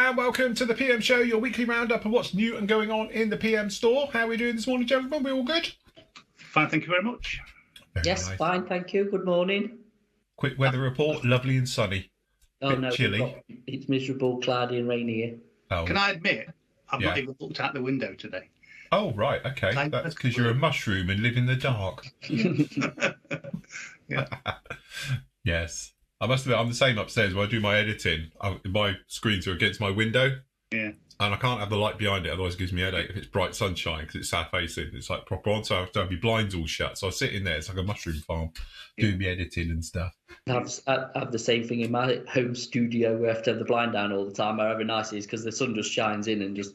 and welcome to the PM Show, your weekly roundup of what's new and going on in the PM store. How are we doing this morning, gentlemen? We all good? Fine, thank you very much. Very nice. Fine, thank you. Good morning. Quick weather report, lovely and sunny. Oh no, chilly. It's miserable, cloudy and rainy here. Oh. Can I admit, I've not even looked out the window today. Oh, right, okay. That's because you're a mushroom and live in the dark. Yeah. Yes. I must admit, I'm the same upstairs when I do my editing. My screens are against my window. Yeah. And I can't have the light behind it, otherwise it gives me a headache if it's bright sunshine, because it's south facing. It's like proper on, so I have to have my blinds all shut. So I sit in there, it's like a mushroom farm, doing my editing and stuff. I have the same thing in my home studio where I have to have the blind down all the time. However nice it is, because the sun just shines in and just,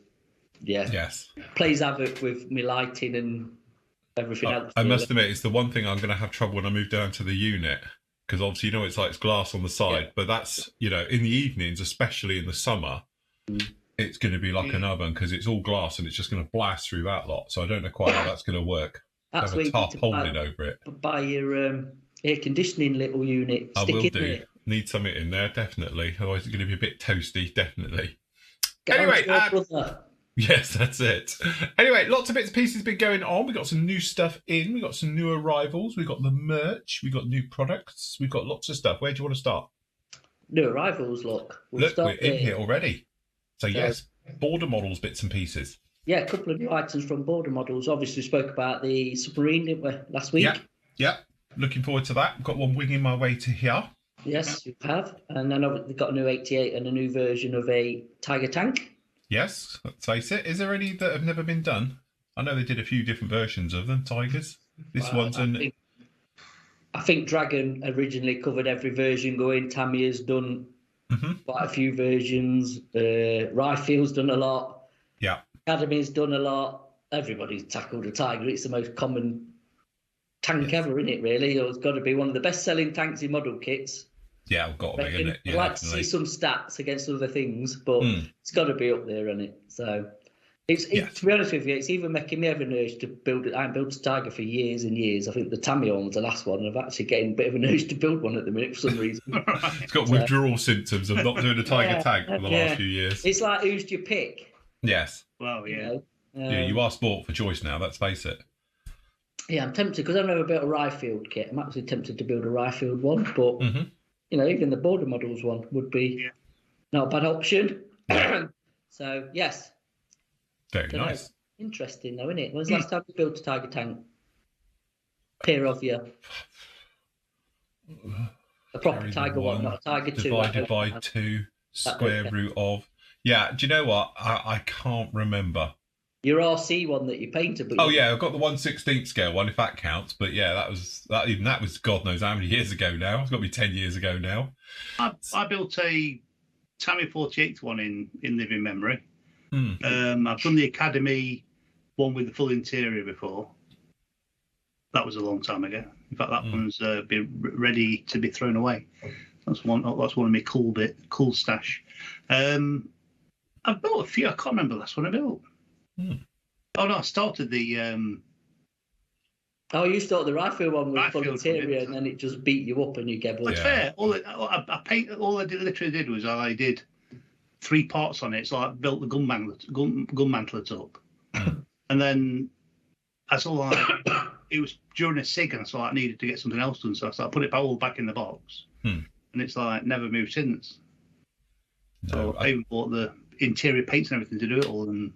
plays havoc with my lighting and everything else. I must admit, it's the one thing I'm going to have trouble when I move down to the unit, because obviously, it's glass on the side, but that's, in the evenings, especially in the summer, it's going to be like an oven because it's all glass and it's just going to blast through that lot. So I don't know quite how that's going to work. That's have a tarpaulin over it. Buy your air conditioning little unit. I will do. Need something in there, definitely. Otherwise, it's going to be a bit toasty, definitely. Anyway, yes, that's it. Anyway, lots of bits and pieces been going on. We got some new stuff in. We got some new arrivals. We got the merch. We got new products. We've got lots of stuff. Where do you want to start? New arrivals. Look, we're in here already. So yes, border models, bits and pieces. Yeah, a couple of new items from border models. Obviously, we spoke about the submarine, didn't we, last week? Yeah. Looking forward to that. I've got one winging my way to here. Yes, you have. And then they've got a new 88 and a new version of a Tiger tank. Yes, let's face it. Is there any that have never been done? I know they did a few different versions of them, Tigers. I think Dragon originally covered every version going. Tammy's done quite a few versions. Rifield's done a lot. Yeah. Academy's done a lot. Everybody's tackled a Tiger. It's the most common tank ever, isn't it, really? It's got to be one of the best-selling tanks in model kits. Yeah, I've got to be, isn't it? I'd like to see some stats against other things, but it's got to be up there, isn't it? So, to be honest with you, it's even making me have an urge to build it. I haven't built a Tiger for years and years. I think the Tammy one was the last one, and I'm actually getting a bit of an urge to build one at the minute for some reason. It's got withdrawal symptoms of not doing a Tiger tank for the last few years. It's like, who's your pick? Yes. Well, yeah. You are sport for choice now, let's face it. Yeah, I'm tempted, because I've never built a Riffield kit. I'm actually tempted to build a Riffield one, but... even the border models one would be not a bad option. So, yes. Very nice. Interesting, though, isn't it? When's the last time you built a Tiger tank? Pair of you. A proper Tiger one, not a Tiger 2. Divided by 2, square root of... Yeah, do you know what? I can't remember. Your RC one that you painted. But I've got the 1/16 scale one, if that counts. But yeah, that was God knows how many years ago now. It's got to be 10 years ago now. I built a Tammy 48th one in living memory. I've done the Academy one with the full interior before. That was a long time ago. In fact, that one's ready to be thrown away. That's one of my cool stash. I've built a few. I can't remember the last one I built. Oh no! I started the. Oh, you started the Riffield one with full interior, and then it just beat you up, and you gave up. That's fair. All I literally did was I did 3 parts on it. So I built the gun mantlet up, and then it was during a SIG, and I saw I needed to get something else done, so I put it all back in the box, and it's never moved since. So I even bought the interior paints and everything to do it all, and.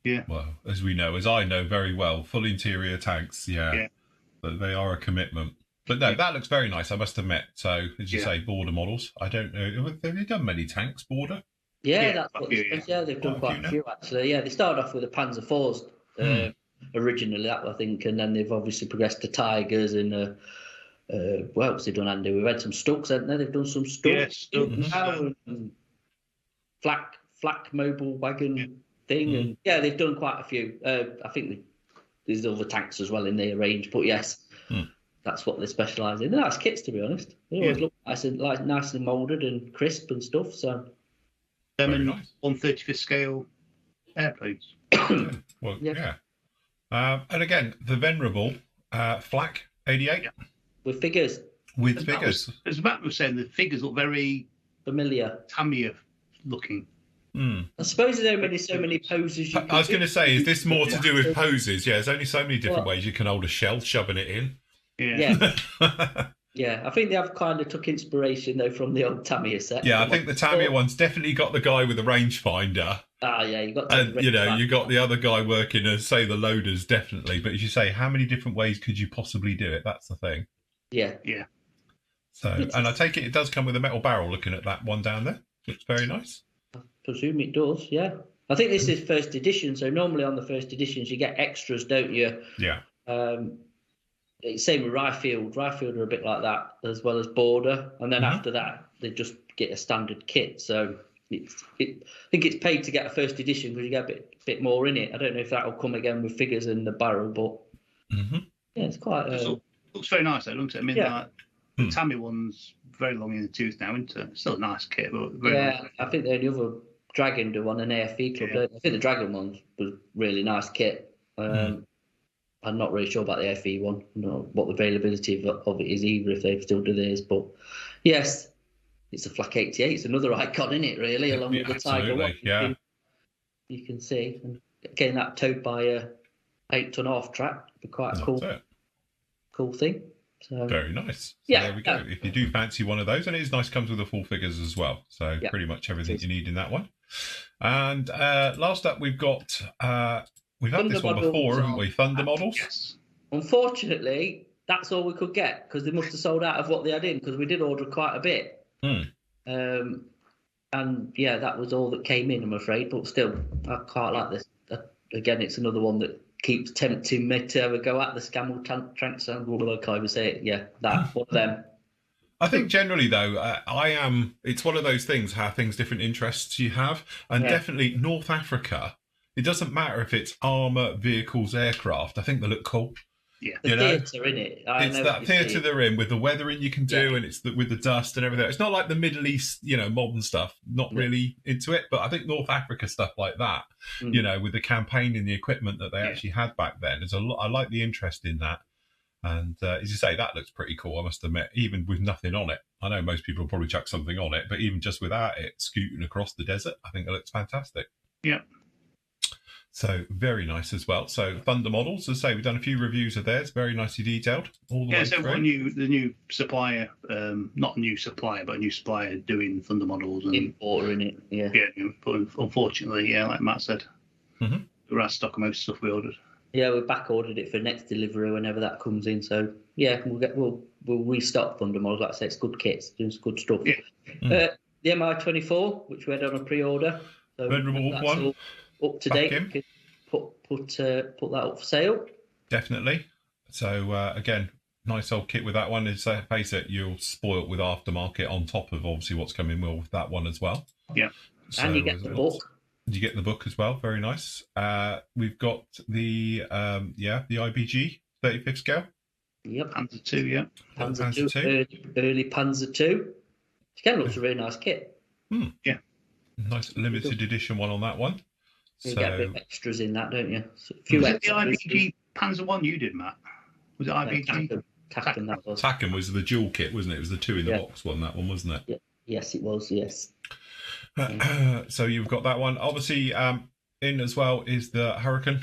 Yeah. Well, as I know very well, full interior tanks, but they are a commitment. But no, that looks very nice, I must admit. So, as you say, border models. I don't know, have they done many tanks, border? Yeah, they've done quite a few, actually. Yeah, they started off with the Panzer IVs originally, I think, and then they've obviously progressed to Tigers and what else they've done, Andy? We've had some Stucks, haven't they? They've done some Stucks. Flak mobile wagon thing, and they've done quite a few. I think there's other tanks as well in their range, but yes, that's what they specialise in. They're nice kits, to be honest. They always look nicely moulded and crisp and stuff. So, nice. 1/35th scale airplanes. And again, the venerable Flak 88 with figures. With figures, as Matt was saying, the figures look very familiar, Tamiya looking. I suppose there's only so many poses you can I was going to say, is this more to do with poses? Yeah, there's only so many different Well, ways you can hold a shell, shoving it in. Yeah. Yeah, I think they have kind of took inspiration though from the old Tamiya set. Yeah, I think the Tamiya one's definitely got the guy with the rangefinder. Yeah, you got. And you got the other guy working as, say, the loaders, definitely. But as you say, how many different ways could you possibly do it? That's the thing. Yeah. So, and I take it does come with a metal barrel. Looking at that one down there, looks very nice. I presume it does. Yeah. I think this is first edition, so normally on the first editions you get extras, don't you? Yeah. Same with Ryefield. Ryefield are a bit like that, as well as Border, and then after that they just get a standard kit. So I think it's paid to get a first edition because you get a bit more in it. I don't know if that will come again with figures in the barrel, but yeah, it's quite. Looks very nice though, doesn't it? I mean, like, the Tamiya one's very long in the tooth now, isn't it? Still a nice kit, but very nice. I think the only other Dragon do one, an AFV club. I think the Dragon one was really nice kit. I'm not really sure about the FE one, what the availability of it is either, if they still do theirs. But yes, it's a Flak 88. It's another icon, isn't it, really, along with the Tiger one. You can see. And getting that towed by a 8-ton half track would be quite a cool thing. So, very nice. So there we go. If you do fancy one of those, and it is nice, comes with the full figures as well. So pretty much everything you need in that one. And last up, we've got... we've had this one before, haven't we? Thunder models? Yes. Unfortunately, that's all we could get because they must have sold out of what they had in because we did order quite a bit. And yeah, that was all that came in, I'm afraid. But still, I quite like this. Again, it's another one that keeps tempting me to have a go at the Scammell Tranks. I can't even say it. Yeah, that one of them. I think generally, though, it's one of those things, how things, different interests you have. And definitely North Africa, it doesn't matter if it's armour, vehicles, aircraft. I think they look cool. Yeah. The theatre in it. It's that theatre they're in with the weathering you can do, and it's with the dust and everything. It's not like the Middle East, modern stuff. Not really into it, but I think North Africa stuff like that, with the campaign and the equipment that they actually had back then, there's a lot. I like the interest in that. And as you say, that looks pretty cool, I must admit, even with nothing on it. I know most people will probably chuck something on it, but even just without it, scooting across the desert, I think it looks fantastic. Yeah. So very nice as well. So Thunder models, as I say, we've done a few reviews of theirs, very nicely detailed all the way so through. the new supplier, not a new supplier, but a new supplier doing Thunder models. And importer in it, Yeah, but unfortunately, like Matt said, we're out of stock of most stuff we ordered. Yeah, we back ordered it for next delivery whenever that comes in. So yeah, we'll restock Thunder models. Like I say, it's good kits, doing some good stuff. Yeah. The MI24, which we had on a pre-order. So Red Revolt one. Up to date. You can put that up for sale. Definitely. So again, nice old kit with that one. Is face it, you'll spoil it with aftermarket on top of obviously what's coming with that one as well. Yeah. So, and you get the book. You get the book as well. Very nice. We've got the IBG 35th scale. Yep. Panzer 2, yeah. Panzer 2. Early Panzer 2. Again, looks a really nice kit. Yeah. Nice limited edition one on that one. You get a bit of extras in that, don't you? So a few was it the IBG Panzer 1 you did, Matt? Was it IBG? Tacken, that was. Tacken was the dual kit, wasn't it? It was the 2 in the box one, that one, wasn't it? Yeah. Yes, it was, yes. So you've got that one. Obviously, in as well is the Hurricane.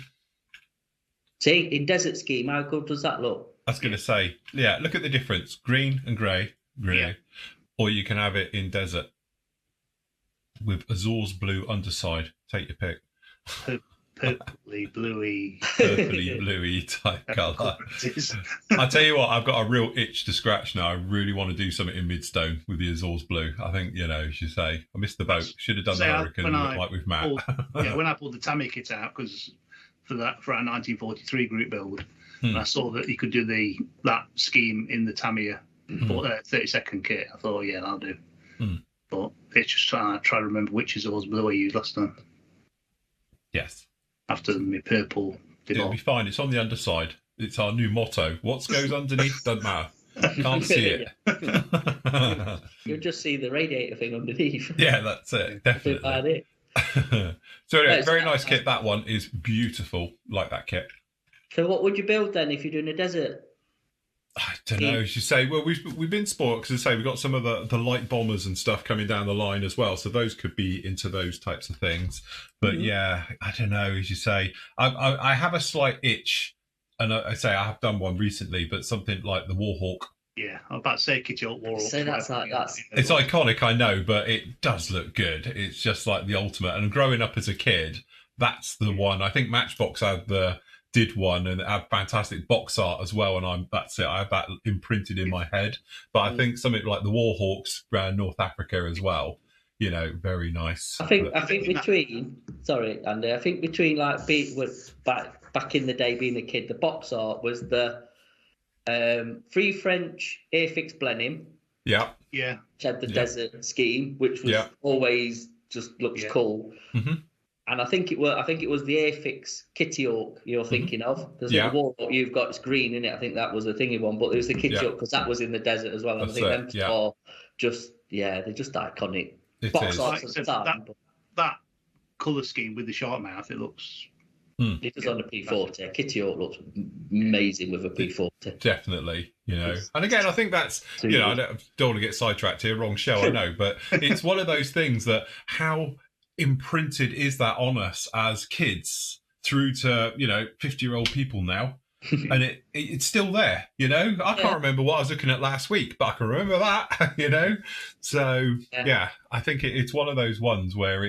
See, in desert scheme, how good does that look? I was going to say, look at the difference. Green and grey, or you can have it in desert with Azores blue underside. Take your pick. Purpley, bluey type colour. I tell you what, I've got a real itch to scratch now. I really want to do something in midstone with the Azores blue. I think, as you say, I missed the boat. Should have done the Hurricane like with Matt. When I pulled the Tamiya kit out, because for our 1943 group build, and I saw that you could do that scheme in the Tamiya 32nd kit. I thought, that'll do. But it's just trying to remember which Azores blue I used last time. Yes. After my purple. It'll be fine. It's on the underside. It's our new motto. What goes underneath doesn't matter. Can't see it. You'll just see the radiator thing underneath. Yeah, that's it. Definitely. So anyway, very nice kit. That one is beautiful. Like that kit. So what would you build then if you're doing a desert? I don't know. As you say, well, we've been spoiled because, as I say, we've got some of the light bombers and stuff coming down the line as well. So those could be into those types of things. But yeah, I don't know. As you say, I have a slight itch, and I say I have done one recently, but something like the Warhawk. Yeah, I'm about to say Kitty Hawk Warhawk. So that's it's iconic, I know, but it does look good. It's just like the ultimate. And growing up as a kid, that's the one. I think Matchbox did one and had fantastic box art as well, and that's it. I have that imprinted in my head. But I think something like the Warhawks around North Africa as well, very nice. I think between like back in the day being a kid, the box art was the Free French Airfix Blenheim. Yeah. Yeah. Which had the desert scheme, which was always just looks cool. Mm-hmm. And I think it was the Airfix Kitty Hawk you're thinking of, because the Warhawk you've got is green in it. I think that was the thingy one, but it was the Kitty Hawk because that was in the desert as well. And I think them are just they're just iconic. Box art at the time, that colour scheme with the shark mouth, it looks. It is on a P40. Kitty Hawk looks amazing with a P40. Definitely, And again, I think that's, I don't want to get sidetracked here, wrong show, I know, but it's one of those things that how imprinted is that on us as kids through to, 50-year-old people now. And it's still there, I can't remember what I was looking at last week, but I can remember that, So, I think it's one of those ones where,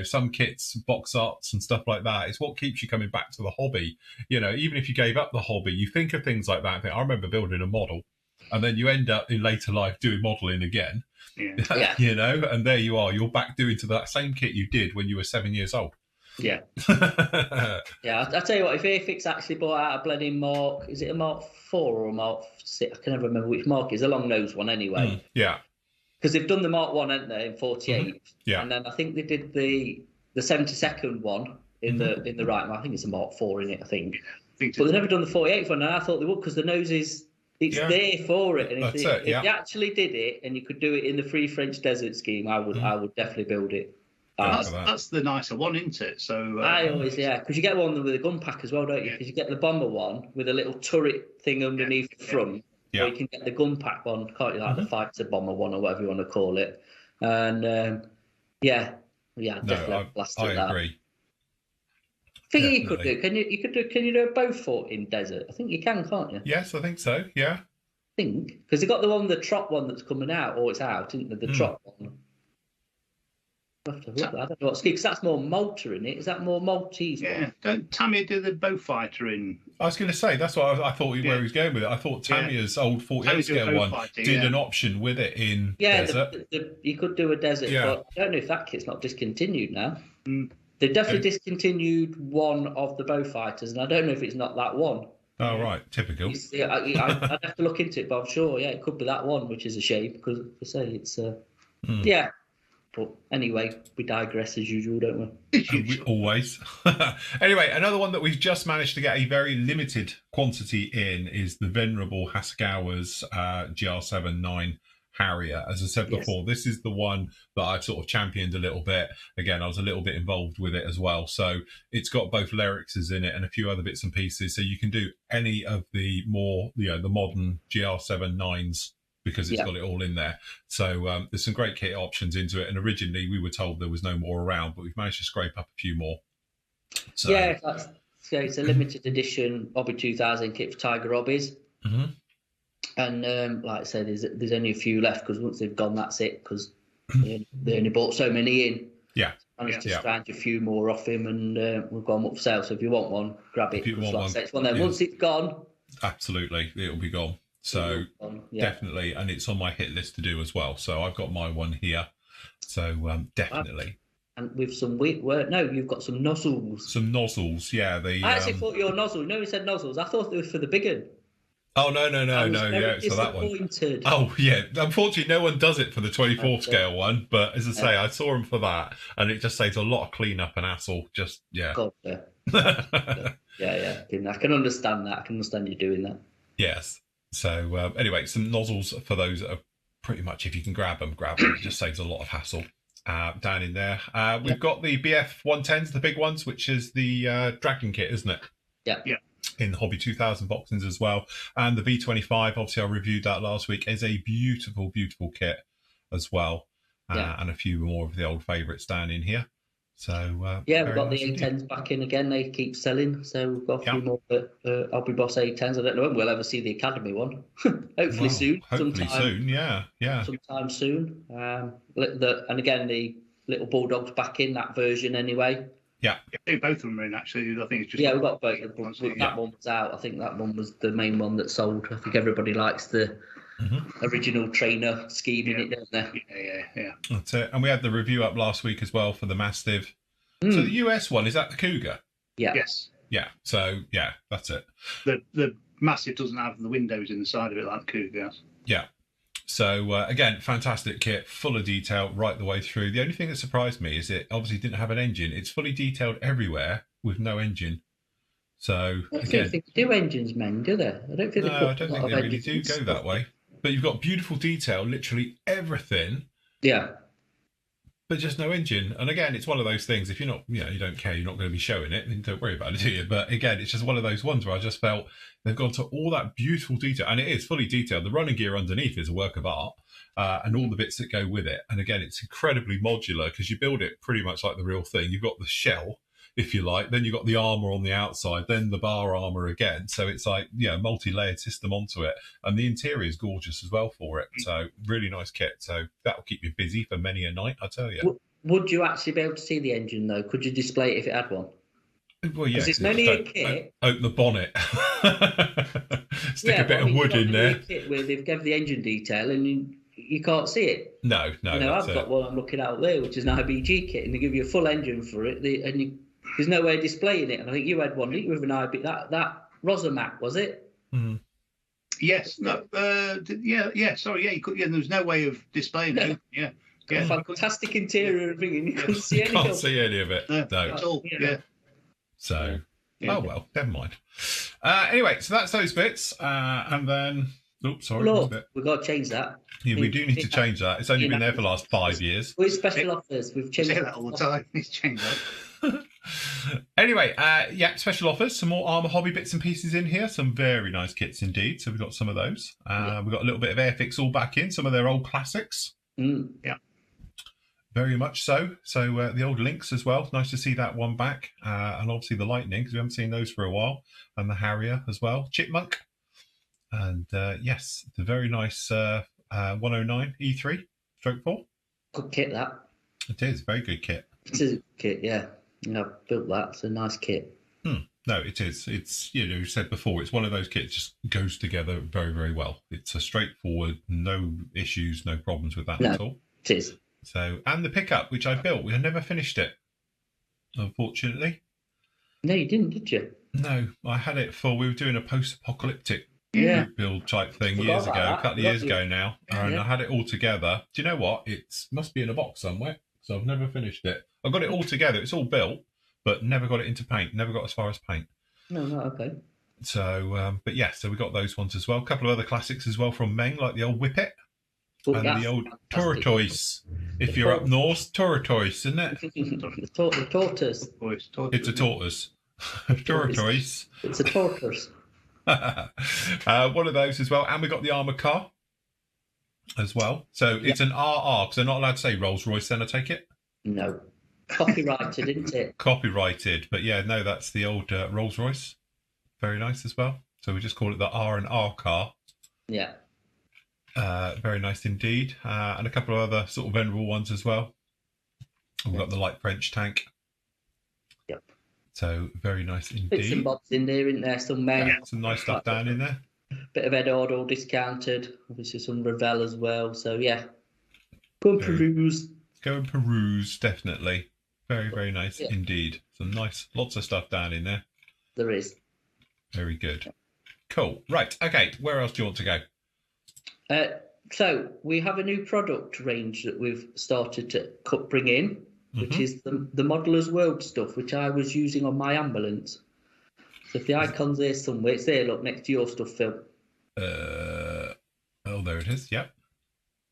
some kits, box arts and stuff like that, it's what keeps you coming back to the hobby. Even if you gave up the hobby, you think of things like that. I think I remember building a model, and then you end up in later life doing modelling again, and there you are. You're back doing to that same kit you did when you were 7 years old. Yeah. I'll tell you what, if Airfix actually bought out a bloody Mark, is it a Mark 4 or a Mark 6? I can never remember which Mark it is, a long nose one anyway. Yeah. Because they've done the Mark 1, haven't they, in 48. Mm-hmm. Yeah. And then I think they did the 72nd one in the right. I think it's a Mark 4 in it, I think. But they've never done the 48th one, and I thought they would, because the nose is there for it. And if they actually did it and you could do it in the Free French Desert scheme, I would definitely build it. That's the nicer one, isn't it? So I always because you get one with a gun pack as well, don't you? Because you get the bomber one with a little turret thing underneath the front, or you can get the gun pack one, can't you? Like the fighter bomber one or whatever you want to call it. And definitely blasted that. I agree. I think you could do. Can you do a Beaufort in desert? I think you can, can't you? Yes, I think so. Yeah. I think because they got the one, the Trot one that's coming out, or it's out, isn't it? The Trot one. I don't know what ski, because that's more Malta in it. Is that more Maltese? Yeah. Don't Tamiya do the Beaufighter in? I was going to say, that's what I thought where he was going with it. I thought Tamiya's old 48 scale one did an option with it in desert. You could do a desert, but I don't know if that kit's not discontinued now. They've definitely discontinued one of the Beaufighters, and I don't know if it's not that one. Oh, right. Typical. I'd have to look into it, but I'm sure, it could be that one, which is a shame, because, I say, it's, But anyway, we digress as usual, don't we? We always. Anyway, another one that we've just managed to get a very limited quantity in is the venerable Hasegawa's GR79 Harrier. As I said before, this is the one that I've sort of championed a little bit. Again, I was a little bit involved with it as well. So it's got both Lyricses in it and a few other bits and pieces. So you can do any of the more, the modern GR79s, because it's got it all in there. So there's some great kit options into it. And originally we were told there was no more around, but we've managed to scrape up a few more. So, it's a limited edition Hobby 2000 kit for Tiger Hobbies. Mm-hmm. And like I said, there's only a few left, because once they've gone, that's it, because they only bought so many in. Yeah. Managed to scrounge a few more off him, and we've got them up for sale. So if you want one, grab it. It's one there. Once it's gone, absolutely, it'll be gone. So definitely, and it's on my hit list to do as well. So I've got my one here. So definitely. And with some you've got some nozzles. Some nozzles, yeah. I actually thought your nozzle. You said nozzles. I thought they were for the big one. Oh no! Yeah, it's for that one. Oh yeah. Unfortunately, no one does it for the 24 scale one. But as I say, I saw them for that, and it just saves a lot of cleanup and hassle. Just God, yeah. I can understand that. I can understand you doing that. Yes. So anyway, some nozzles for those that are pretty much, if you can grab them. It just saves a lot of hassle down in there. We've got the BF 110s, the big ones, which is the Dragon kit, isn't it? Yeah. in Hobby 2000 boxings as well. And the V25, obviously I reviewed that last week, is a beautiful, beautiful kit as well. And a few more of the old favourites down in here. So we've got the A10s back in again. They keep selling, so we've got a few more Hobby Boss A10s. I don't know when we'll ever see the Academy one. Hopefully soon. Hopefully soon, yeah. Sometime soon. And again, the little Bulldog's back in that version anyway. Yeah, both of them are in actually. I think it's just we've got both. That one was out. I think that one was the main one that sold. I think everybody likes the original trainer scheme in it, don't they? Yeah. That's it. And we had the review up last week as well for the Mastiff. So the US one, is that the Cougar? Yeah. Yes. Yeah. So that's it. The Mastiff doesn't have the windows in the side of it like the Cougar has. Yeah. So again, fantastic kit, full of detail right the way through. The only thing that surprised me is it obviously didn't have an engine. It's fully detailed everywhere with no engine. So I don't think they do engines, men, do they? I don't think I don't think they really do go that way. But you've got beautiful detail, literally everything. Yeah. But just no engine. And again, it's one of those things, if you're not, you don't care, you're not going to be showing it, then don't worry about it, do you? But again, it's just one of those ones where I just felt they've gone to all that beautiful detail. And it is fully detailed. The running gear underneath is a work of art, and all the bits that go with it. And again, it's incredibly modular because you build it pretty much like the real thing. You've got the shell, if you like, then you've got the armor on the outside, then the bar armor again. So it's like, multi-layered system onto it. And the interior is gorgeous as well for it. So really nice kit. So that'll keep you busy for many a night, I tell you. Would you actually be able to see the engine though? Could you display it if it had one? Well, yeah. Because it's only a kit. Open the bonnet. Stick a bit of wood in there. Kit where they've given the engine detail and you can't see it. No. I've got one I'm looking at there, which is an IBG kit, and they give you a full engine for it, there's no way of displaying it. And I think you had one, didn't you, with an IB, that Rosamac, was it? Mm. Yes. No. Sorry. Yeah. You could. Yeah. There was no way of displaying it. Yeah. Got a fantastic interior and everything. You couldn't see any. Can't see any of it. No. At all. Yeah. So. Oh well. Never mind. Anyway, so that's those bits, and then. Oops, sorry. Look, we've got to change that. Yeah, we do need to change that. It's only been there for the last 5 years. With special offers, we've changed that all the time. It's changed that. Anyway, special offers. Some more Armour Hobby bits and pieces in here. Some very nice kits indeed. So we've got some of those. We've got a little bit of Airfix all back in. Some of their old classics. Yeah. Very much so. So the old Lynx as well. Nice to see that one back. And obviously the Lightning, because we haven't seen those for a while. And the Harrier as well. Chipmunk. And yes, the very nice 109 E3 stroke 4. Good kit, that. It is. Very good kit. It is a good kit, yeah. I've built that. It's a nice kit. No, it is. It's, you said before, it's one of those kits just goes together very, very well. It's a straightforward, no issues, no problems with that at all. It is. So, and the pickup, which I built, we never finished it, unfortunately. No, you didn't, did you? No, I had it we were doing a post-apocalyptic build type thing a couple of years ago now, and I had it all together. Do you know what? It must be in a box somewhere, so I've never finished it. I've got it all together. It's all built, but never got it into paint. Never got as far as paint. No, okay. So, but yeah, so we got those ones as well. A couple of other classics as well from Meng, like the old Whippet and the old Tortoise. If you're up north, Tortoise, isn't it? The tortoise. It's a tortoise. Tortoise. It's a tortoise. One of those as well, and we got the armored car as well. So it's an RR, because they're not allowed to say Rolls Royce. Then I take it. No, copyrighted, isn't it? Copyrighted, but yeah, no, that's the old Rolls Royce. Very nice as well. So we just call it the R&R car. Yeah. Very nice indeed, and a couple of other sort of venerable ones as well. We've got the light French tank. Yep. So very nice indeed. Bits and bobs in there, isn't there? Some some nice stuff down in there. Bit of Edward all discounted. Obviously some Revell as well. So yeah, go and peruse. Go and peruse, definitely. Very, very nice indeed. Some nice, lots of stuff down in there. There is. Very good. Cool. Right. Okay. Where else do you want to go? So we have a new product range that we've started to bring in, which is the Modeller's World stuff, which I was using on my ambulance. So if the icon's there somewhere, it's there, look, next to your stuff, Phil. Oh, there it is. Yep.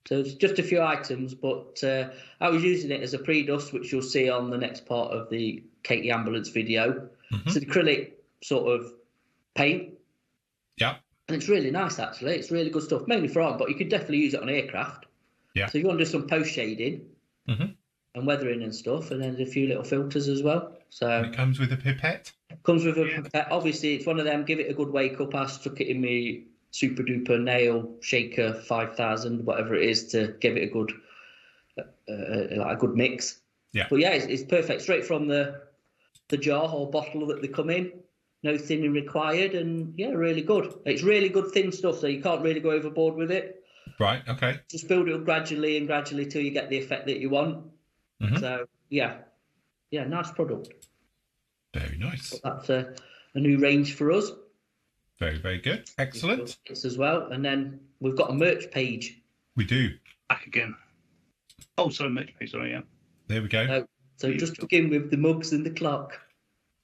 So it's just a few items, but I was using it as a pre-dust, which you'll see on the next part of the Katie ambulance video. It's an acrylic sort of paint. Yeah. And it's really nice, actually. It's really good stuff, mainly for art, but you could definitely use it on aircraft. Yeah. So you want to do some post shading and weathering and stuff, and then a few little filters as well. So and it comes with a pipette. Comes with a pipette. Obviously, it's one of them. Give it a good wake up. I stuck it in my super duper nail shaker 5000, whatever it is, to give it a good, like a good mix. Yeah. But yeah, it's perfect. Straight from the jar or bottle that they come in. No thinning required, and yeah, really good. It's really good thin stuff, so you can't really go overboard with it. Right. Okay. Just build it up gradually till you get the effect that you want. So yeah, nice product. Very nice. But that's a new range for us. Very, very good. Excellent. As well, and then we've got a merch page. We do. Back again. Oh, sorry, merch page. Sorry, yeah. There we go. So just to begin with, the mugs and the clock.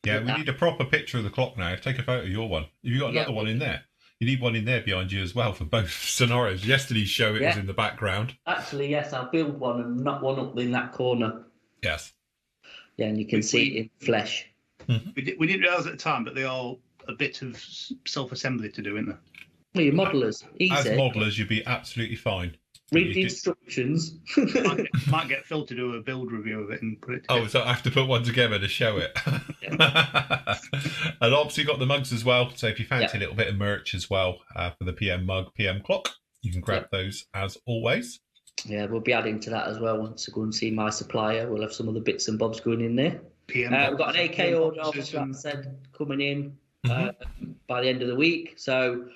Yeah, we need a proper picture of the clock now. Take a photo of your one. Have you got another one in there? You need one in there behind you as well for both scenarios. Yesterday's show, it was in the background. Actually, yes, I'll build one and knock one up in that corner. Yes. Yeah, and you can see it in flesh. We didn't realise at the time, but they are a bit of self-assembly to do, isn't there? Well, you're modelers. Easy. As modelers, you'd be absolutely fine. Read the instructions. might get Phil to do a build review of it and put it together. Oh, so I have to put one together to show it. And obviously got the mugs as well. So if you fancy a little bit of merch as well for the PM mug, PM clock, you can grab those as always. Yeah, we'll be adding to that as well. Once I go and see my supplier, we'll have some of the bits and bobs going in there. We've got an AK order, obviously, like I said, coming in by the end of the week. So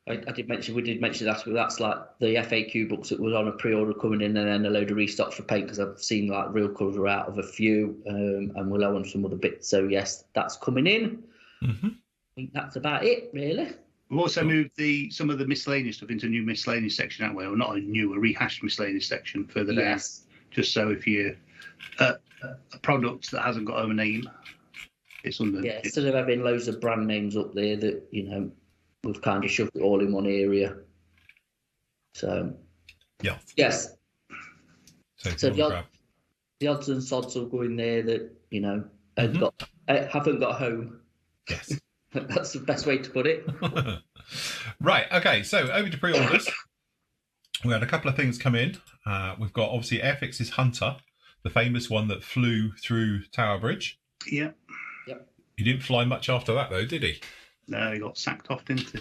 we did mention last week, that's like the FAQ books that was on a pre-order coming in, and then a load of restock for paint, because I've seen like real colours are out of a few, and we'll own some other bits. So yes, that's coming in. I think that's about it, really. We've also moved some of the miscellaneous stuff into a new miscellaneous section that way, or not a rehashed miscellaneous section further down. Just so if you a product that hasn't got a name, it's under. Yeah, instead of having loads of brand names up there that, we've kind of shoved it all in one area. So, yes. So the odds and sods will go in there that, haven't got home. Yes. That's the best way to put it. Right. Okay. So over to pre-orders. We had a couple of things come in. We've got obviously Airfix's Hunter, the famous one that flew through Tower Bridge. Yeah. Yep. He didn't fly much after that, though, did he? No, he got sacked off, didn't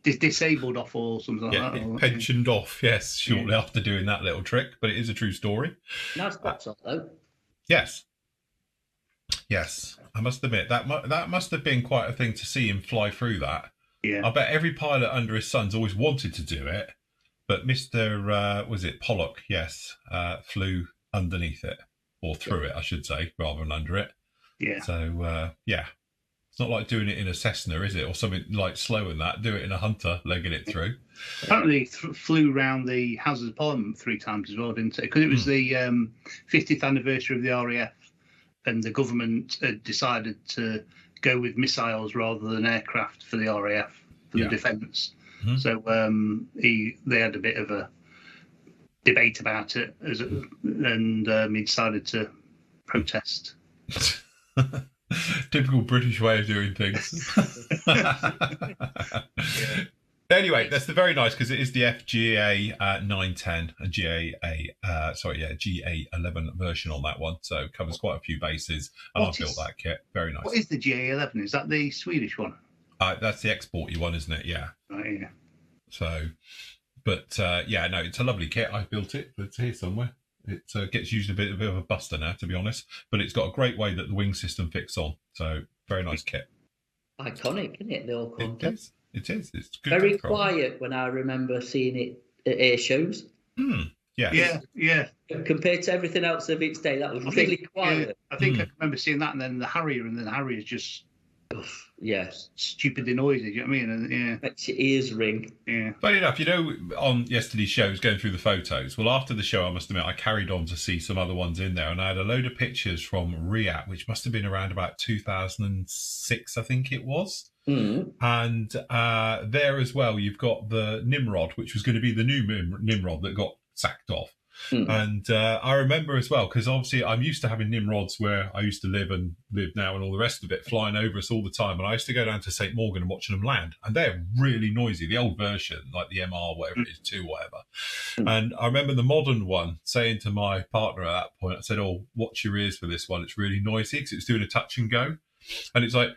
he? Disabled off or something like that. Yeah, pensioned off, yes, shortly after doing that little trick. But it is a true story. Nice box up, though. Yes. Yes, I must admit, that must have been quite a thing to see him fly through that. Yeah. I bet every pilot under his son's always wanted to do it. But Mr. Was it Pollock? Yes, flew underneath it, or through it, I should say, rather than under it. Yeah. So, it's not like doing it in a Cessna, is it? Or something like slow in that. Do it in a Hunter, legging it through. Apparently flew around the Houses of Parliament 3 times as well, didn't it? Because it was the 50th anniversary of the RAF, and the government had decided to go with missiles rather than aircraft for the RAF, for the defence. So they had a bit of a debate about it, and he decided to protest. Typical British way of doing things. Anyway, that's very nice, because it is the FGA 910 and GA11 version on that one, so it covers quite a few bases. And I've built that kit. Very nice. What is the GA11? Is that the Swedish one? That's the exporty one, isn't it? Yeah. Right, yeah. So, but no, it's a lovely kit. I built it. It's here somewhere. It gets used a bit of a buster now, to be honest. But it's got a great way that the wing system fits on. So, very nice kit. Iconic, isn't it? The old content. It is. It's good. Very quiet when I remember seeing it at air shows. Yeah. Compared to everything else of its day, that was really quiet. I think I remember seeing that, and then the Harrier, is just stupidly noisy. Do you know what I mean? And, makes your ears ring. Yeah. Funny enough, on yesterday's show, I was going through the photos. Well, after the show, I must admit, I carried on to see some other ones in there, and I had a load of pictures from Riyadh, which must have been around about 2006, I think it was. And there as well, you've got the Nimrod, which was going to be the new Nimrod that got sacked off. And I remember as well, because obviously I'm used to having Nimrods where I used to live now and all the rest of it, flying over us all the time. And I used to go down to St. Morgan and watching them land. And they're really noisy, the old version, like the MR, whatever it is, 2, whatever. And I remember the modern one saying to my partner at that point, I said, oh, watch your ears for this one. It's really noisy because it's doing a touch and go. And it's like,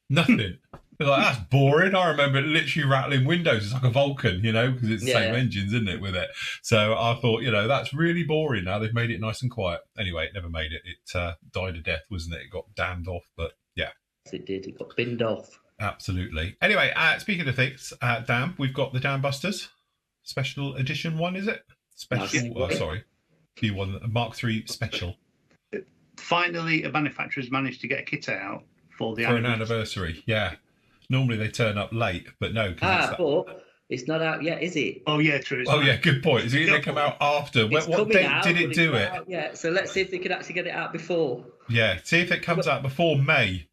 nothing. It's like, that's boring. I remember it literally rattling windows. It's like a Vulcan, because it's the same engines, isn't it, with it? So I thought, that's really boring now. They've made it nice and quiet. Anyway, it never made it. It died a death, wasn't it? It got damned off, but yeah. It did. It got binned off. Absolutely. Anyway, speaking of things, Dam, we've got the Dam Busters. Special edition one, is it? Special, sorry. Q1, Mark III Special. Finally, a manufacturer's managed to get a kit out for an anniversary, yeah. Normally they turn up late, but no. But it's not out yet, is it? Oh, yeah, true. Yeah, good point. Is it going to come out after? What date did it do it? Yeah, so let's see if they could actually get it out before. Yeah, see if it comes out before May.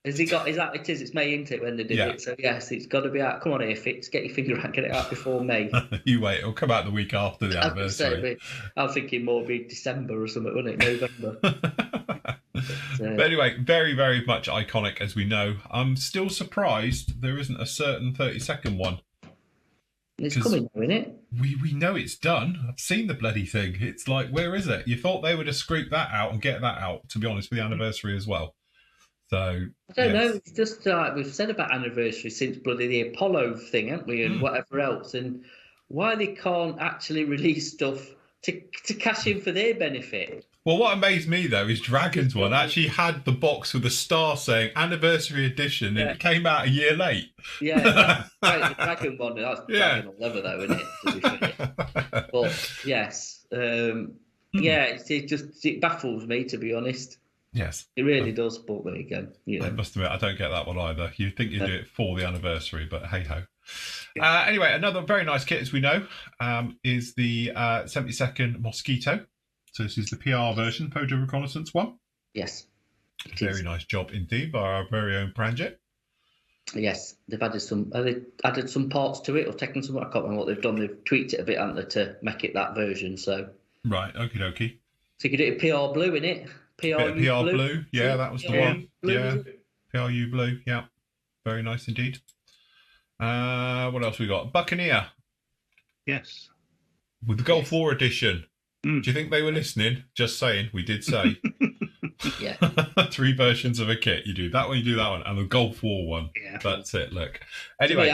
Has he got? It's May, isn't it, when they did it? So yes, it's got to be out. Come on, Airfix, get your finger out, get it out before May. You wait, it'll come out the week after the anniversary. I'm thinking more be December or something, wouldn't it? November. But anyway, very, very much iconic, as we know. I'm still surprised there isn't a certain 30-second one. It's coming now, isn't it? We know it's done. I've seen the bloody thing. It's like, where is it? You thought they would have scraped that out and get that out, to be honest, for the anniversary as well. So I don't know. It's just like we've said about anniversary since bloody the Apollo thing, haven't we, and whatever else, and why they can't actually release stuff to cash in for their benefit. Well, what amazed me though is Dragon's one actually had the box with a star saying anniversary edition, and it came out a year late. Yeah, right, the Dragon one. That's Dragon all over though, isn't it? To be fair. But yes, it baffles me, to be honest. Yes, it really does. But there you go. I must admit, I don't get that one either. You'd think you'd do it for the anniversary, but hey ho. Anyway, another very nice kit, as we know, is the 72nd Mosquito. So this is the PR version, Photo Reconnaissance one. Yes. Very nice job indeed by our very own Pranjit. Yes, they've added some parts to it, or taken some. I can't remember what they've done. They've tweaked it a bit, haven't they, to make it that version. So right, okie dokie. So you could do it PR blue, innit? PR blue, yeah, that was the one. Blue, yeah, PRU blue, yeah, very nice indeed. What else we got? Buccaneer. Yes. With the Gulf War edition. Do you think they were listening? Just saying, we did say. Yeah. 3 versions of a kit. You do that one, you do that one, and the Gulf War one. Yeah. That's it, look. Anyway.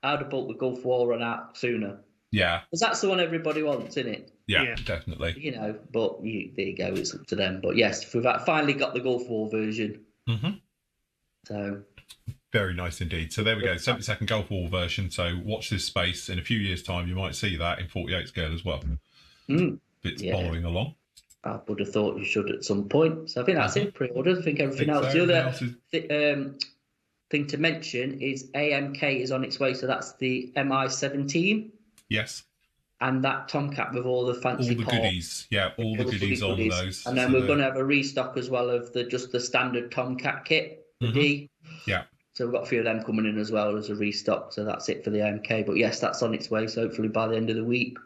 I'd have bought the Gulf War run out sooner. Yeah. Because that's the one everybody wants, isn't it? Yeah, definitely. But there you go, it's up to them. But yes, we've finally got the Gulf War version. Mm-hmm. So. Very nice indeed. So there we go, 72nd Gulf War version. So watch this space. In a few years' time, you might see that in 48 scale as well. Bits following along. I would have thought you should at some point. So I think that's it, pre-orders. I think everything else. The other thing to mention is AMK is on its way. So that's the MI-17. Yes. And that Tomcat with all the fancy parts. Goodies. Yeah, all the goodies on those. And then we're going to have a restock as well of just the standard Tomcat kit, the D. Yeah. So we've got a few of them coming in as well as a restock. So that's it for the AMK. But yes, that's on its way. So hopefully by the end of the week,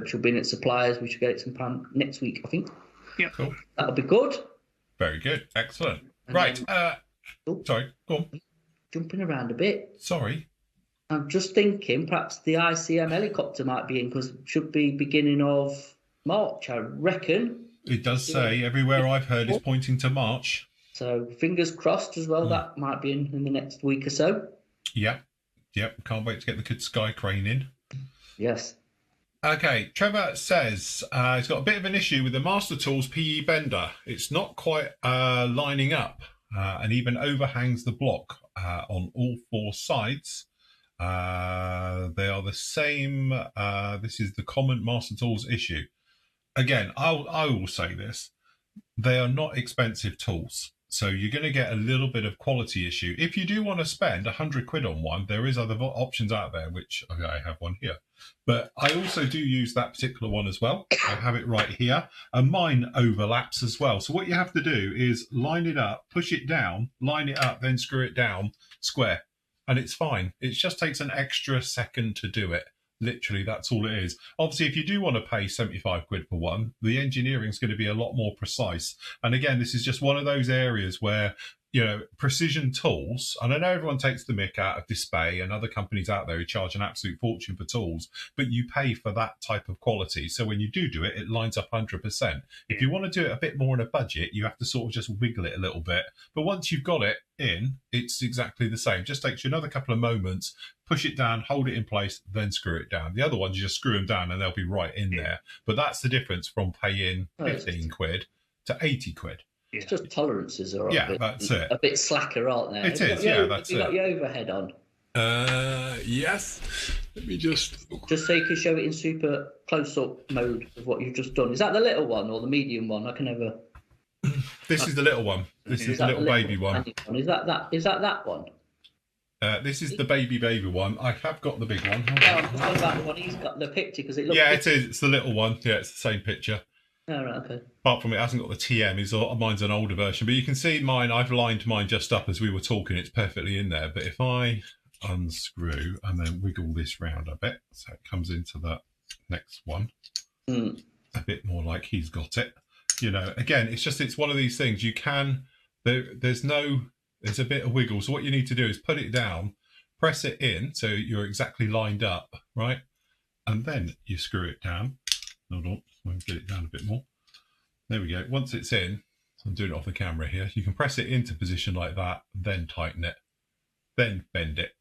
she'll be in its suppliers. We should get it sometime next week, I think. Yeah, cool. That'll be good. Very good. Excellent. And right. Sorry, go on. Jumping around a bit. Sorry. I'm just thinking perhaps the ICM helicopter might be in, because it should be beginning of March, I reckon. It does say everywhere I've heard is pointing to March. So fingers crossed as well, that might be in the next week or so. Yep. Can't wait to get the good Sky Crane in. Yes. Okay, Trevor says he's got a bit of an issue with the Master Tools PE bender. It's not quite lining up and even overhangs the block on all 4 sides. They are the same. This is the common Master Tools issue. Again, I will say this. They are not expensive tools. So you're going to get a little bit of quality issue. If you do want to spend 100 quid on one, there is other options out there, which I have one here. But I also do use that particular one as well. I have it right here. And mine overlaps as well. So what you have to do is line it up, push it down, line it up, then screw it down square. And it's fine. It just takes an extra second to do it. Literally, that's all it is. Obviously, if you do want to pay 75 quid for one, the engineering is going to be a lot more precise. And again, this is just one of those areas where, precision tools, and I know everyone takes the mick out of Display and other companies out there who charge an absolute fortune for tools, but you pay for that type of quality. So when you do it, it lines up 100%. If you want to do it a bit more on a budget, you have to sort of just wiggle it a little bit. But once you've got it in, it's exactly the same. Just takes you another couple of moments, push it down, hold it in place, then screw it down. The other ones, you just screw them down and they'll be right in there. But that's the difference from paying 15 quid to 80 quid. It's just tolerances are that's it. A bit slacker, aren't they? It is, yeah, that's it. You got your overhead on? Yes. Let me just so you can show it in super close-up mode of what you've just done. Is that the little one or the medium one? I can never... This is the little one. This is the little baby one. Is that that one? This is the baby one. I have got the big one. What about the one he's got the picture? Because it looks... Yeah, it is. It's the little one. Yeah, it's the same picture. Oh, right, okay. Apart from it hasn't got the TM, mine's an older version. But you can see mine, I've lined mine just up as we were talking. It's perfectly in there. But if I unscrew and then wiggle this round a bit, so it comes into the next one, a bit more like he's got it. Again, it's one of these things. You can, there's a bit of wiggle. So what you need to do is put it down, press it in so you're exactly lined up, right? And then you screw it down. Hold on, I'll get it down a bit more. There we go. Once it's in, so I'm doing it off the camera here, you can press it into position like that, then tighten it, then bend it,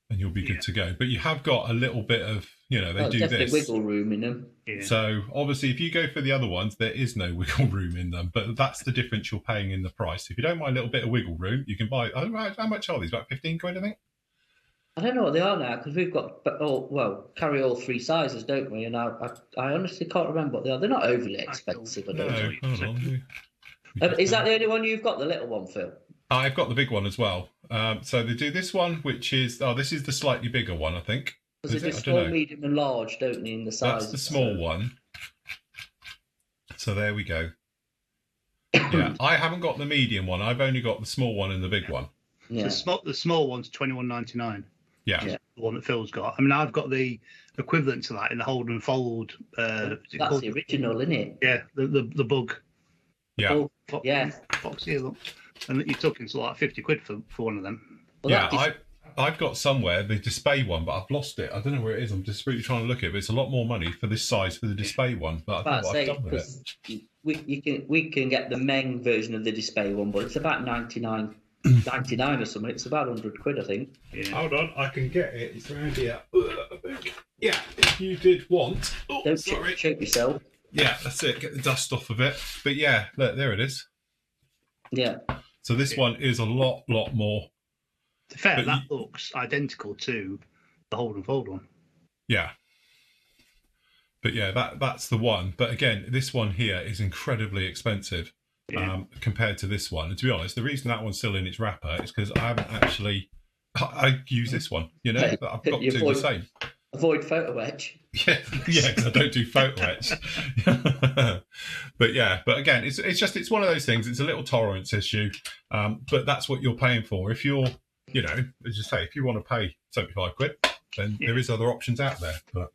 and you'll be good to go. But you have got a little bit of, they do this. Wiggle room in them. Yeah. So obviously, if you go for the other ones, there is no wiggle room in them, but that's the difference you're paying in the price. If you don't mind a little bit of wiggle room, you can buy. How much are these? About 15 quid, I think. I don't know what they are now because we've got carry all three sizes, don't we? And I honestly can't remember what they are. They're not overly expensive, I don't think. Hold on. Is that the only one you've got, the little one, Phil? I've got the big one as well. So they do this one, which is this is the slightly bigger one, I think. Because they do small, medium, and large, don't they? In the size. That's the small one. So there we go. Yeah, I haven't got the medium one. I've only got the small one and the big one. Yeah. The small one's $21.99. Yeah, the one that Phil's got. I mean, I've got the equivalent to that in the hold and fold. That's the original, isn't it? Yeah, the bug. Yeah, box here, look, and you're talking to like 50 quid for one of them. Well, I've got somewhere the display one, but I've lost it. I don't know where it is. I'm just really trying to look at it. But it's a lot more money for this size for the display one. But I don't know what I've done with it. We can get the Meng version of the display one, but it's about 99 or something. It's about 100 quid, I think. Yeah. Hold on, I can get it. It's around here. Yeah, if you did want. Don't choke yourself. Yeah, that's it. Get the dust off of it. But yeah, look, there it is. Yeah. So this one is a lot more. To be fair, that looks identical to the hold and fold one. Yeah. But yeah, that's the one. But again, this one here is incredibly expensive compared to this one. And to be honest, the reason that one's still in its wrapper is because I haven't actually. I use this one, I've got to do the same. Avoid photo etch. Yeah, because I don't do photo etch. But again, it's one of those things. It's a little tolerance issue, but that's what you're paying for. If you're, as you say, if you want to pay 75 quid, then there is other options out there. But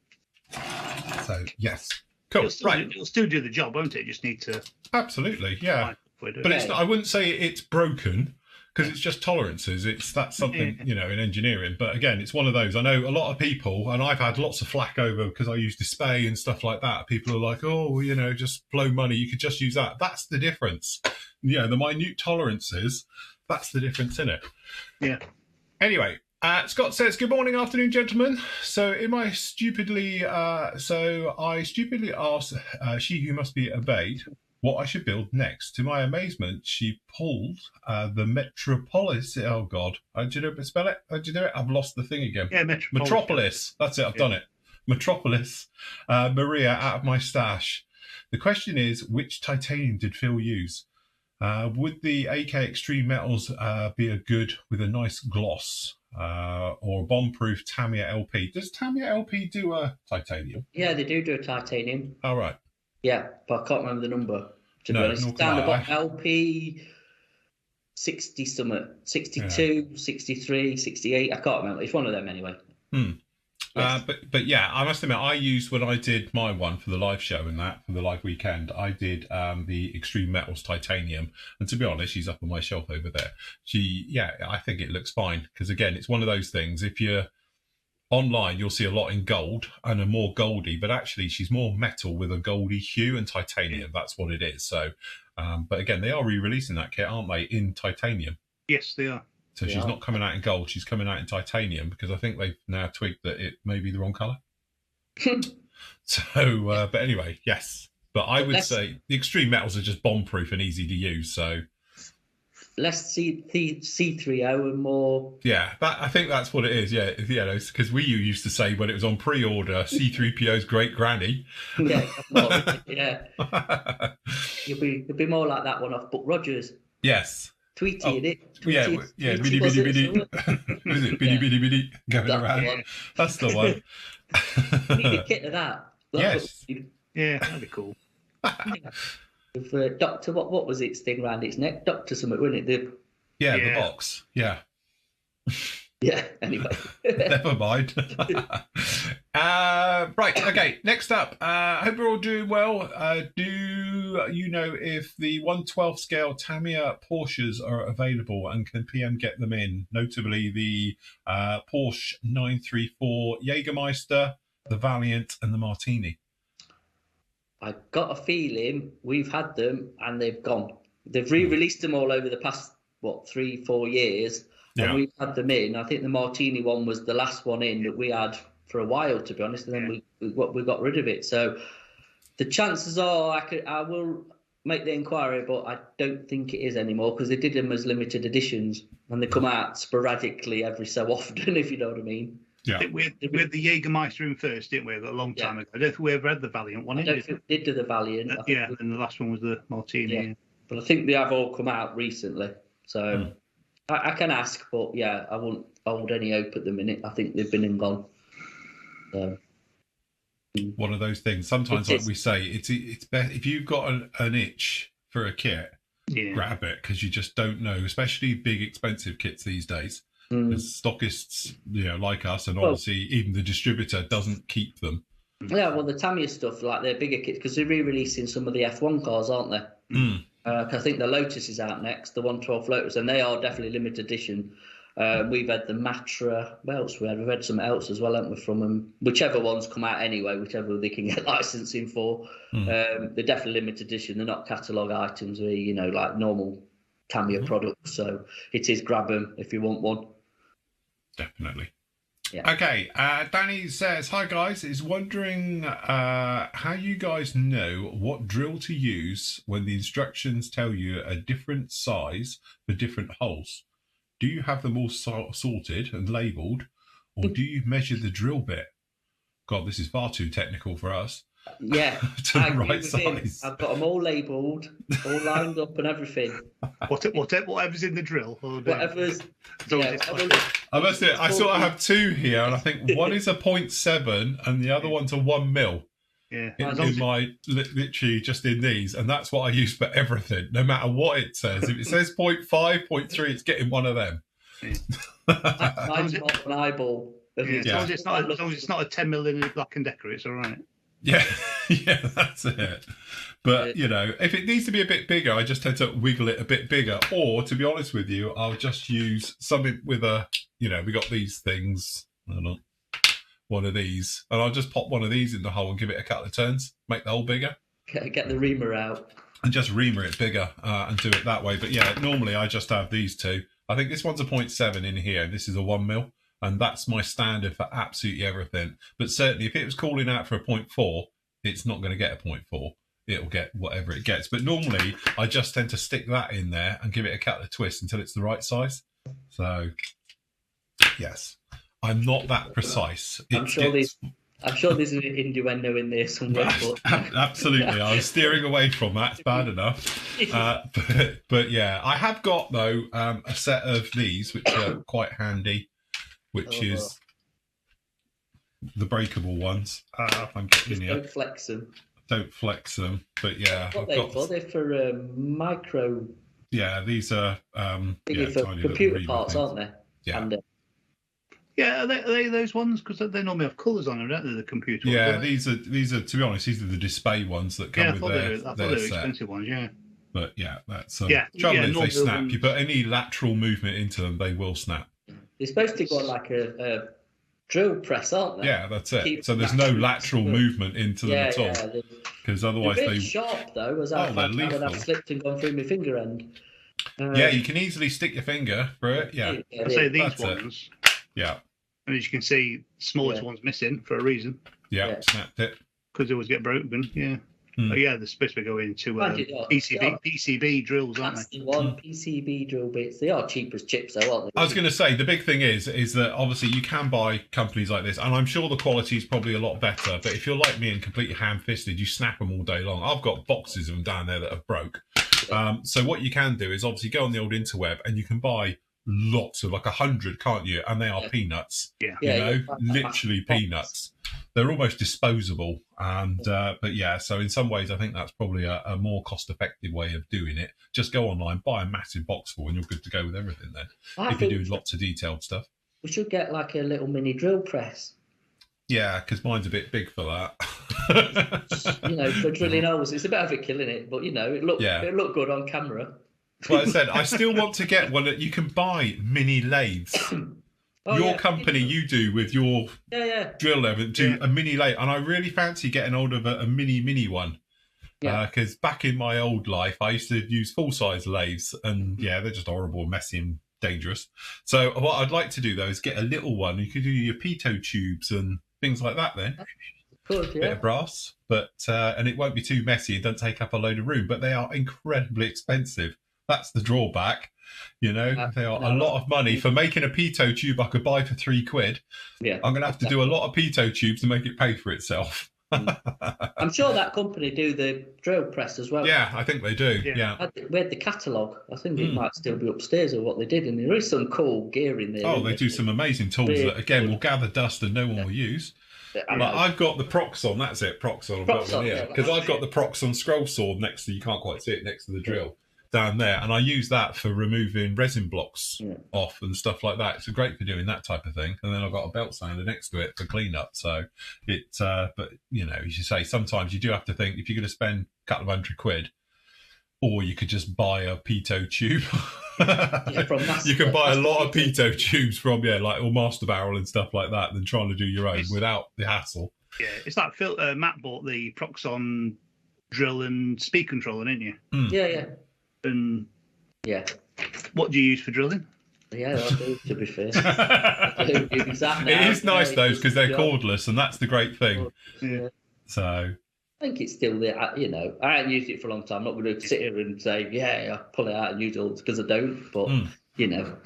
so yes, cool. It'll still do the job, won't it? You just need to absolutely, yeah. But it's not, I wouldn't say it's broken. Because it's just tolerances. That's something, in engineering. But again, it's one of those. I know a lot of people, and I've had lots of flack over because I use display and stuff like that. People are like, just blow money. You could just use that. That's the difference. The minute tolerances, that's the difference in it. Yeah. Anyway, Scott says, good morning, afternoon, gentlemen. So I stupidly asked she who must be obeyed what I should build next. To my amazement, she pulled the Metropolis. Oh, God. Did you know spell it? Did you do it? I've lost the thing again. Yeah, Metropolis. That's it. I've done it. Metropolis Maria out of my stash. The question is, which titanium did Phil use? Would the AK Extreme Metals be a good with a nice gloss or a bomb-proof Tamiya LP? Does Tamiya LP do a titanium? Yeah, they do a titanium. All right. Yeah, but I can't remember the number. To be honest, down the bottom, LP 60 something, 62, 63, 68. I can't remember. It's one of them anyway. Yes. But yeah, I must admit, I used, when I did my one for the live show and that, for the live weekend, I did the Extreme Metals Titanium. And to be honest, she's up on my shelf over there. I think it looks fine. Because again, it's one of those things, if you're online, you'll see a lot in gold and a more goldy, but actually she's more metal with a goldy hue, and titanium, that's what it is. So, but again, they are re-releasing that kit, aren't they, in titanium? Yes, they are. So she's not coming out in gold, she's coming out in titanium, because I think they've now tweaked that it may be the wrong colour. So, but anyway, yes. But I would say the Extreme Metals are just bomb-proof and easy to use, so... Less C3O and more... Yeah, I think that's what it is, yeah. Because we used to say when it was on pre-order, C3PO's great granny. Yeah, yeah. You'll be more like that one off Buck Rogers. Yes. Tweeted it. Tweeted, yeah, biddy, was it biddy, biddy, biddy, going around? That's the one. You need a kit of that. Yes. Yeah, that'd be cool. With Doctor, what was its thing around its neck? Doctor something, wasn't it? The box. Yeah. Yeah, anyway. Never mind. Right, okay, next up. Hope you're all doing well. Do you know if the 1/12 scale Tamiya Porsches are available, and can PM get them in? Notably the Porsche 934 Jägermeister, the Valiant, and the Martini. I got a feeling we've had them and they've gone. They've re-released them all over the past, 3-4 years. And we've had them in. I think the Martini one was the last one in that we had for a while, to be honest, and then we got rid of it. So the chances are I will make the inquiry, but I don't think it is anymore, because they did them as limited editions and they come out sporadically every so often, if you know what I mean. Yeah. I think we had the Jägermeister in first, didn't we? A long time ago. I don't think we ever had the Valiant one. I don't think we did do the Valiant. And the last one was the Martini. Yeah. But I think they have all come out recently. So I can ask, but I won't hold any hope at the minute. I think they've been and gone. So. One of those things. Sometimes, like we say, it's best if you've got an itch for a kit, grab it, because you just don't know, especially big expensive kits these days. Because stockists, like us, and obviously even the distributor doesn't keep them. Yeah, well, the Tamiya stuff, like they're bigger kits, because they're re-releasing some of the F1 cars, aren't they? I think the Lotus is out next, the 112 Lotus, and they are definitely limited edition. We've had the Matra. What else we had? We've had some else as well, haven't we, from them? Whichever ones come out anyway, whichever they can get licensing for. They're definitely limited edition. They're not catalogue items, like normal Tamiya products. So it is grab them if you want one. Definitely. Yeah. Okay, Danny says, hi guys, is wondering how you guys know what drill to use when the instructions tell you a different size for different holes. Do you have them all sorted and labelled, or do you measure the drill bit? God, this is far too technical for us. Yeah, to the right size. I've got them all labelled, all lined up and everything. Whatever's in the drill. Whatever's... I must say, I sort of have two here, and I think one is a 0.7 and the other one's a 1 mil. Yeah. In my literally just in these, and that's what I use for everything, no matter what it says. If it says 0.5, 0.3, it's getting one of them. Mine's not an eyeball. As long as it's not a 10 mil in Black and Decker, it's all right. Yeah, that's it. But, if it needs to be a bit bigger, I just tend to wiggle it a bit bigger. Or, to be honest with you, I'll just use something with a, we got these things. I don't know, one of these. And I'll just pop one of these in the hole and give it a couple of turns, make the hole bigger. Get the reamer out. And just reamer it bigger and do it that way. But, normally I just have these two. I think this one's a 0.7 in here. This is a 1 mil. And that's my standard for absolutely everything. But certainly if it was calling out for a 0.4, it's not going to get a 0.4. It'll get whatever it gets. But normally I just tend to stick that in there and give it a couple of twists until it's the right size. So, yes, I'm not that precise. I'm sure there's an innuendo in there somewhere. Absolutely. I was steering away from that. It's bad enough. But yeah, I have got, though, a set of these, which are quite handy. Which is the breakable ones. I'm getting here. Don't flex them. Don't flex them. But yeah, they're for micro. Yeah, these are for computer parts, aren't they? Yeah. And, Yeah, are they those ones? Because they normally have colours on them, don't they? The computer ones. Yeah, these are to be honest, these are the display ones that come with their I thought they were set. expensive ones. Yeah. But yeah, that's trouble is they snap. ones. You put any lateral movement into them, they will snap. They're supposed to go like a drill press, aren't they? Yeah, that's it. So there's no lateral movement into them at all. Because otherwise they're sharp though, as I found out when I've slipped and gone through my finger end. Yeah, you can easily stick your finger through it. Yeah, I say these ones. Yeah. And as you can see, smallest one's missing for a reason. Yeah, snapped it. Because they always get broken. Yeah. But yeah, they're supposed to go into PCB drills, aren't they? That's the one, PCB drill bits. They are cheap as chips, though, aren't they? I was going to say, the big thing is that obviously you can buy companies like this, and I'm sure the quality is probably a lot better, but if you're like me and completely ham-fisted, you snap them all day long. I've got boxes of them down there that have broke. Yeah. So what you can do is obviously go on the old interweb, and you can buy lots of, like 100, can't you? And they are peanuts. Yeah. You know, literally peanuts. They're almost disposable, and but yeah. So in some ways, I think that's probably a more cost-effective way of doing it. Just go online, buy a massive box full, and you're good to go with everything. Then, if you do lots of detailed stuff, we should get like a little mini drill press. Yeah, because mine's a bit big for that. You know, for drilling holes, it's a bit of a killing it, but you know, it looked good on camera. Well, I said I still want to get one that you can buy mini lathes. Your company, you do with your drill level, do a mini lathe, and I really fancy getting hold of a mini one. Because back in my old life, I used to use full-size lathes, and they're just horrible, messy, and dangerous. So what I'd like to do though is get a little one. You could do your pitot tubes and things like that. Then bit of brass, but and it won't be too messy. It doesn't take up a load of room, but they are incredibly expensive. That's the drawback. You know, they are a lot of money for making a pitot tube I could buy for £3. Yeah, I'm going to have to do a lot of pitot tubes to make it pay for itself. I'm sure that company do the drill press as well. Yeah, I think they do. Yeah. We had the catalogue. I think it might still be upstairs of what they did, and there is some cool gear in there. Oh, they do some amazing tools that, again, will gather dust and no one will use. But I've got the Proxon, that's it, Proxon. I've got one here. Because I've got the Proxon scroll sword next to, you can't quite see it, next to the drill. Down there, and I use that for removing resin blocks off and stuff like that. It's great for doing that type of thing. And then I've got a belt sander next to it for cleanup. So it, but you know, as you say, sometimes you do have to think if you're going to spend a couple of £100, or you could just buy a pitot tube. You can buy a lot of pitot tubes from like or Master Barrel and stuff like that, than trying to do your own without the hassle. Yeah, it's like Matt bought the Proxon drill and speed controller, didn't you? Yeah. And what do you use for drilling? Yeah, I do, to be fair. It is nice those because they're cordless, and that's the great thing. Yeah. So I think it's still there. You know, I haven't used it for a long time. I'm not going to sit here and say, I pull it out and use it because I don't. But you know,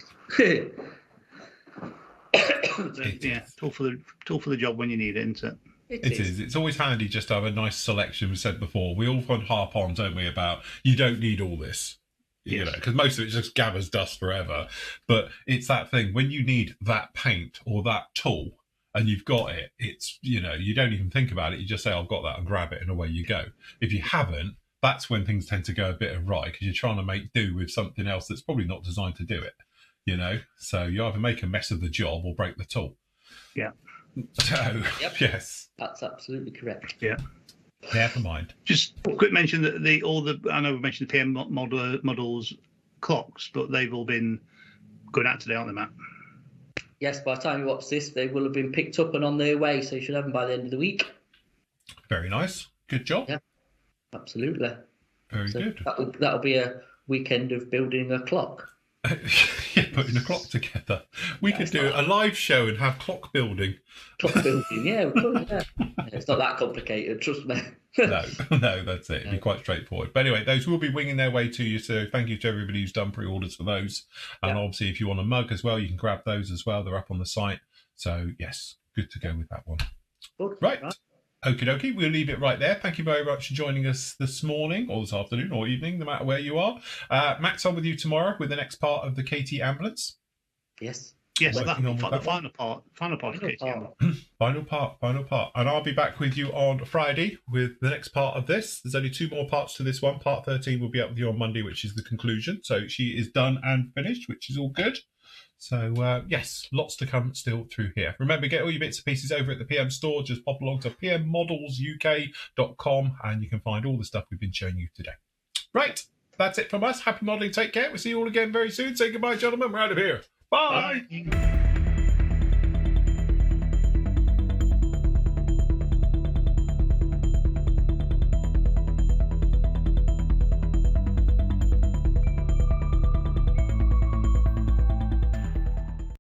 tool for the job when you need it, isn't it? It is. It's always handy just to have a nice selection. We said before, we all harp on, don't we, about you don't need all this, you know, because most of it just gathers dust forever. But it's that thing when you need that paint or that tool and you've got it, it's, you know, you don't even think about it. You just say, I've got that, and grab it, and away you go. If you haven't, that's when things tend to go a bit awry because you're trying to make do with something else that's probably not designed to do it, you know. So you either make a mess of the job or break the tool. Yeah. So, yes. That's absolutely correct. Yeah. Never mind. Just a quick mention that I know we mentioned the PM models clocks, but they've all been going out today, aren't they, Matt? Yes, by the time you watch this, they will have been picked up and on their way, so you should have them by the end of the week. Very nice. Good job. Yeah, absolutely. Very good. That'll be a weekend of building a clock. Putting a clock together. We could do a live show and have clock building. Clock building, yeah, we could, yeah. It's not that complicated, trust me. No, that's it. It'd be quite straightforward. But anyway, those will be winging their way to you. So thank you to everybody who's done pre-orders for those. And obviously, if you want a mug as well, you can grab those as well. They're up on the site. So yes, good to go with that one. Good. Right. Okie dokie, we'll leave it right there. Thank you very much for joining us this morning, or this afternoon, or evening, no matter where you are. Matt's on with you tomorrow with the next part of the KT Ambulance. Yes. Yes, the final part of kit. Final part. And I'll be back with you on Friday with the next part of this. There's only 2 more parts to this one. Part 13 will be up with you on Monday, which is the conclusion. So she is done and finished, which is all good. So, yes, lots to come still through here. Remember, get all your bits and pieces over at the PM store. Just pop along to pmmodelsuk.com and you can find all the stuff we've been showing you today. Right, that's it from us. Happy modelling. Take care. We'll see you all again very soon. Say goodbye, gentlemen. We're out of here. Bye.